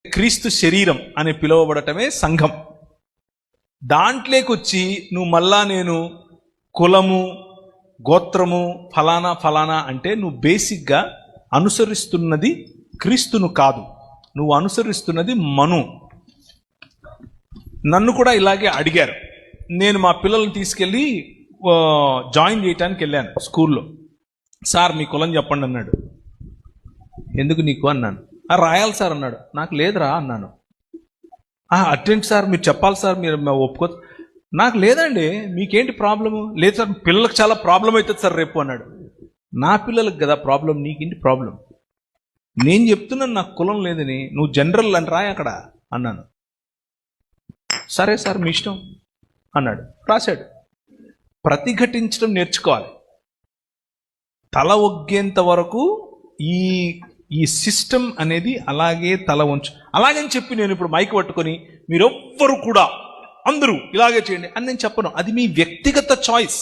క్రీస్తు శరీరం అని పిలువబడటమే సంఘం. దాంట్లోకి వచ్చి నువ్వు మళ్ళా నేను కులము గోత్రము ఫలానా ఫలానా అంటే నువ్వు బేసిక్గా అనుసరిస్తున్నది క్రీస్తును కాదు, నువ్వు అనుసరిస్తున్నది మను. నన్ను కూడా ఇలాగే అడిగారు. నేను మా పిల్లల్ని తీసుకెళ్ళి జాయిన్ చేయటానికి వెళ్ళాను స్కూల్లో. సార్ మీ కులం చెప్పండి అన్నాడు. ఎందుకు నీకు అన్నాను. రాయాలి సార్ అన్నాడు. నాకు లేదురా అన్నాను. అటెండ్ సార్ మీరు చెప్పాలి సార్, మీరు ఒప్పుకో. నాకు లేదండి, మీకేంటి ప్రాబ్లము? లేదు సార్ పిల్లలకు చాలా ప్రాబ్లం అవుతుంది సార్ రేపు అన్నాడు. నా పిల్లలకు కదా ప్రాబ్లం, నీకేంటి ప్రాబ్లం? నేను చెప్తున్నాను నాకు కులం లేదని, నువ్వు జనరల్ అని రాయి అక్కడ అన్నాను. సరే సార్ మీ ఇష్టం అన్నాడు, రాశాడు. ప్రతిఘటించడం నేర్చుకోవాలి. తల ఒగ్గేంత వరకు ఈ సిస్టమ్ అనేది అలాగే తల ఉంచు. అలాగని చెప్పి నేను ఇప్పుడు మైక్ పట్టుకొని మీరెవ్వరు కూడా అందరూ ఇలాగే చేయండి అని నేను చెప్పను. అది మీ వ్యక్తిగత చాయిస్.